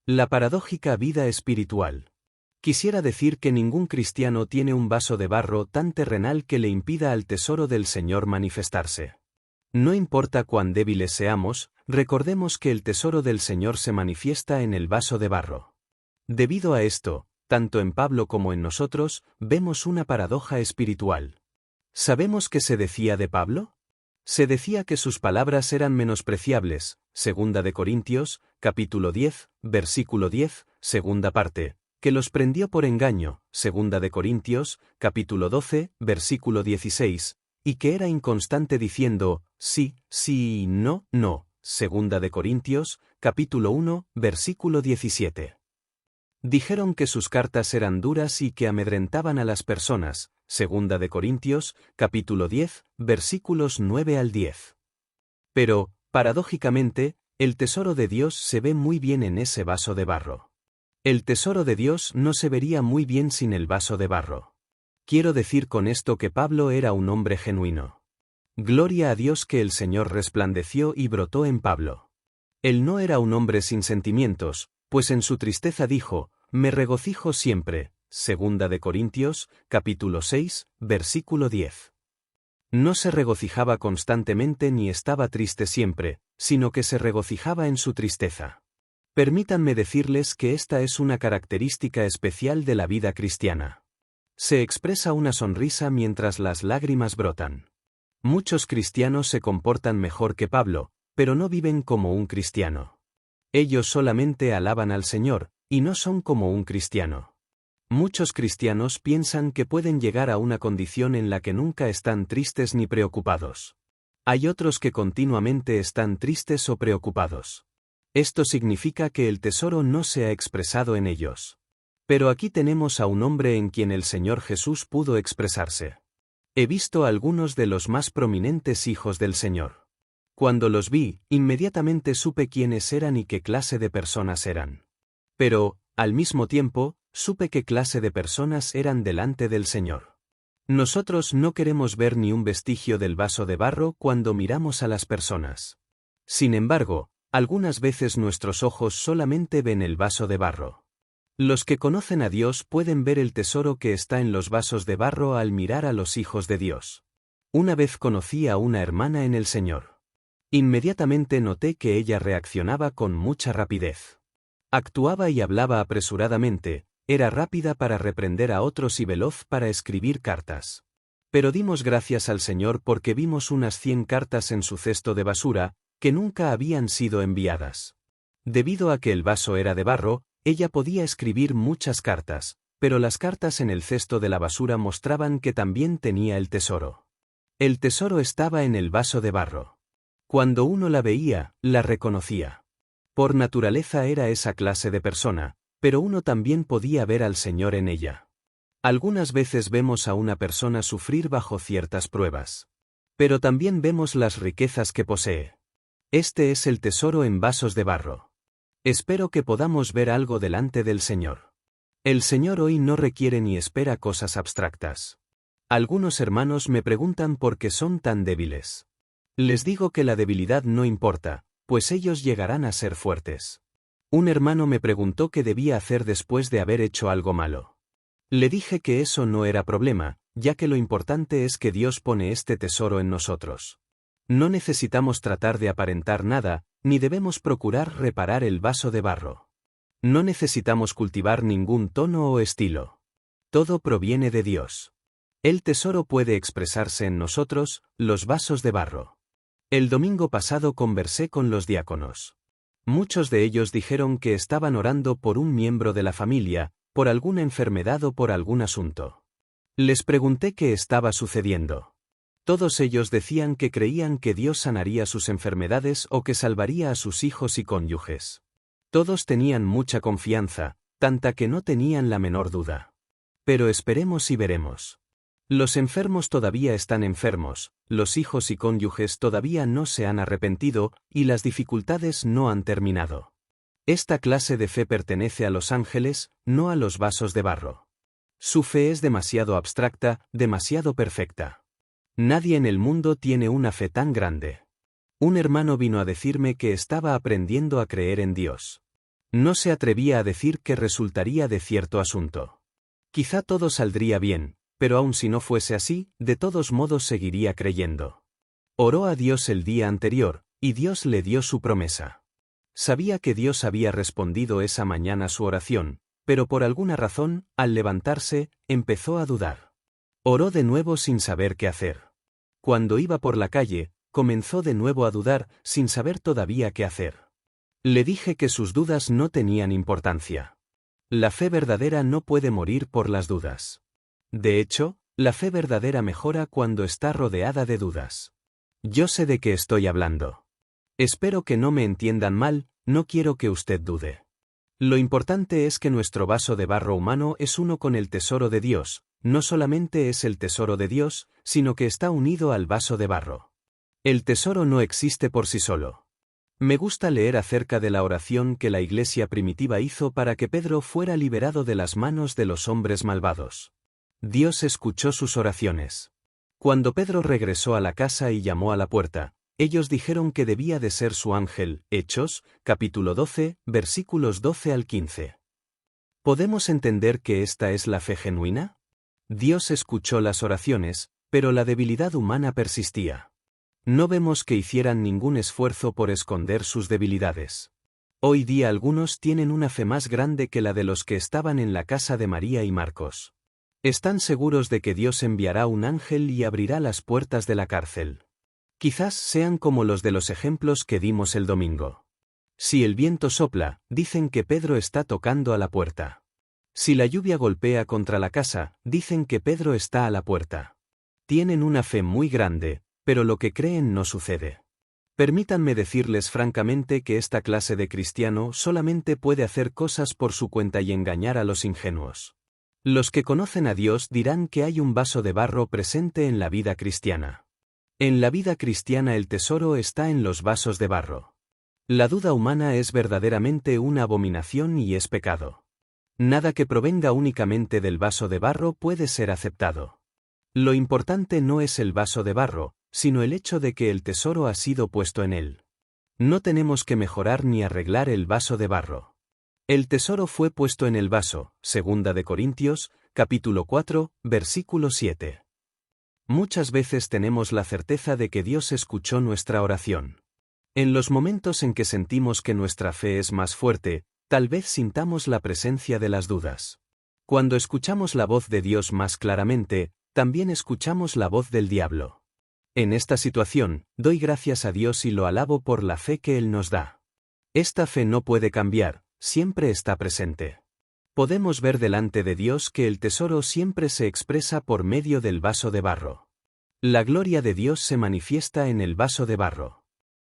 La paradójica vida espiritual. Quisiera decir que ningún cristiano tiene un vaso de barro tan terrenal que le impida al tesoro del Señor manifestarse. No importa cuán débiles seamos, recordemos que el tesoro del Señor se manifiesta en el vaso de barro. Debido a esto, tanto en Pablo como en nosotros, vemos una paradoja espiritual. ¿Sabemos qué se decía de Pablo? Se decía que sus palabras eran menospreciables, 2 de Corintios, capítulo 10, versículo 10, segunda parte, que los prendió por engaño, 2 de Corintios, capítulo 12, versículo 16, y que era inconstante diciendo, sí, sí y no, no, 2 de Corintios, capítulo 1, versículo 17. Dijeron que sus cartas eran duras y que amedrentaban a las personas, 2 de Corintios, capítulo 10, versículos 9 al 10. Pero, paradójicamente, el tesoro de Dios se ve muy bien en ese vaso de barro. El tesoro de Dios no se vería muy bien sin el vaso de barro. Quiero decir con esto que Pablo era un hombre genuino. Gloria a Dios que el Señor resplandeció y brotó en Pablo. Él no era un hombre sin sentimientos, pues en su tristeza dijo, me regocijo siempre, 2 de Corintios, capítulo 6, versículo 10. No se regocijaba constantemente ni estaba triste siempre, sino que se regocijaba en su tristeza. Permítanme decirles que esta es una característica especial de la vida cristiana. Se expresa una sonrisa mientras las lágrimas brotan. Muchos cristianos se comportan mejor que Pablo, pero no viven como un cristiano. Ellos solamente alaban al Señor, y no son como un cristiano. Muchos cristianos piensan que pueden llegar a una condición en la que nunca están tristes ni preocupados. Hay otros que continuamente están tristes o preocupados. Esto significa que el tesoro no se ha expresado en ellos. Pero aquí tenemos a un hombre en quien el Señor Jesús pudo expresarse. He visto a algunos de los más prominentes hijos del Señor. Cuando los vi, inmediatamente supe quiénes eran y qué clase de personas eran. Pero, al mismo tiempo, supe qué clase de personas eran delante del Señor. Nosotros no queremos ver ni un vestigio del vaso de barro cuando miramos a las personas. Sin embargo, algunas veces nuestros ojos solamente ven el vaso de barro. Los que conocen a Dios pueden ver el tesoro que está en los vasos de barro al mirar a los hijos de Dios. Una vez conocí a una hermana en el Señor. Inmediatamente noté que ella reaccionaba con mucha rapidez. Actuaba y hablaba apresuradamente, era rápida para reprender a otros y veloz para escribir cartas. Pero dimos gracias al Señor porque vimos unas 100 cartas en su cesto de basura, que nunca habían sido enviadas. Debido a que el vaso era de barro, ella podía escribir muchas cartas, pero las cartas en el cesto de la basura mostraban que también tenía el tesoro. El tesoro estaba en el vaso de barro. Cuando uno la veía, la reconocía. Por naturaleza era esa clase de persona, pero uno también podía ver al Señor en ella. Algunas veces vemos a una persona sufrir bajo ciertas pruebas. Pero también vemos las riquezas que posee. Este es el tesoro en vasos de barro. Espero que podamos ver algo delante del Señor. El Señor hoy no requiere ni espera cosas abstractas. Algunos hermanos me preguntan por qué son tan débiles. Les digo que la debilidad no importa, pues ellos llegarán a ser fuertes. Un hermano me preguntó qué debía hacer después de haber hecho algo malo. Le dije que eso no era problema, ya que lo importante es que Dios pone este tesoro en nosotros. No necesitamos tratar de aparentar nada, ni debemos procurar reparar el vaso de barro. No necesitamos cultivar ningún tono o estilo. Todo proviene de Dios. El tesoro puede expresarse en nosotros, los vasos de barro. El domingo pasado conversé con los diáconos. Muchos de ellos dijeron que estaban orando por un miembro de la familia, por alguna enfermedad o por algún asunto. Les pregunté qué estaba sucediendo. Todos ellos decían que creían que Dios sanaría sus enfermedades o que salvaría a sus hijos y cónyuges. Todos tenían mucha confianza, tanta que no tenían la menor duda. Pero esperemos y veremos. Los enfermos todavía están enfermos, los hijos y cónyuges todavía no se han arrepentido, y las dificultades no han terminado. Esta clase de fe pertenece a los ángeles, no a los vasos de barro. Su fe es demasiado abstracta, demasiado perfecta. Nadie en el mundo tiene una fe tan grande. Un hermano vino a decirme que estaba aprendiendo a creer en Dios. No se atrevía a decir que resultaría de cierto asunto. Quizá todo saldría bien, pero aun si no fuese así, de todos modos seguiría creyendo. Oró a Dios el día anterior, y Dios le dio su promesa. Sabía que Dios había respondido esa mañana su oración, pero por alguna razón, al levantarse, empezó a dudar. Oró de nuevo sin saber qué hacer. Cuando iba por la calle, comenzó de nuevo a dudar, sin saber todavía qué hacer. Le dije que sus dudas no tenían importancia. La fe verdadera no puede morir por las dudas. De hecho, la fe verdadera mejora cuando está rodeada de dudas. Yo sé de qué estoy hablando. Espero que no me entiendan mal, no quiero que usted dude. Lo importante es que nuestro vaso de barro humano es uno con el tesoro de Dios, no solamente es el tesoro de Dios, sino que está unido al vaso de barro. El tesoro no existe por sí solo. Me gusta leer acerca de la oración que la iglesia primitiva hizo para que Pedro fuera liberado de las manos de los hombres malvados. Dios escuchó sus oraciones. Cuando Pedro regresó a la casa y llamó a la puerta, ellos dijeron que debía de ser su ángel. Hechos, capítulo 12, versículos 12 al 15. ¿Podemos entender que esta es la fe genuina? Dios escuchó las oraciones, pero la debilidad humana persistía. No vemos que hicieran ningún esfuerzo por esconder sus debilidades. Hoy día algunos tienen una fe más grande que la de los que estaban en la casa de María y Marcos. Están seguros de que Dios enviará un ángel y abrirá las puertas de la cárcel. Quizás sean como los de los ejemplos que dimos el domingo. Si el viento sopla, dicen que Pedro está tocando a la puerta. Si la lluvia golpea contra la casa, dicen que Pedro está a la puerta. Tienen una fe muy grande, pero lo que creen no sucede. Permítanme decirles francamente que esta clase de cristiano solamente puede hacer cosas por su cuenta y engañar a los ingenuos. Los que conocen a Dios dirán que hay un vaso de barro presente en la vida cristiana. En la vida cristiana el tesoro está en los vasos de barro. La duda humana es verdaderamente una abominación y es pecado. Nada que provenga únicamente del vaso de barro puede ser aceptado. Lo importante no es el vaso de barro, sino el hecho de que el tesoro ha sido puesto en él. No tenemos que mejorar ni arreglar el vaso de barro. El tesoro fue puesto en el vaso, 2 de Corintios, capítulo 4, versículo 7. Muchas veces tenemos la certeza de que Dios escuchó nuestra oración. En los momentos en que sentimos que nuestra fe es más fuerte, tal vez sintamos la presencia de las dudas. Cuando escuchamos la voz de Dios más claramente, también escuchamos la voz del diablo. En esta situación, doy gracias a Dios y lo alabo por la fe que Él nos da. Esta fe no puede cambiar, siempre está presente. Podemos ver delante de Dios que el tesoro siempre se expresa por medio del vaso de barro. La gloria de Dios se manifiesta en el vaso de barro.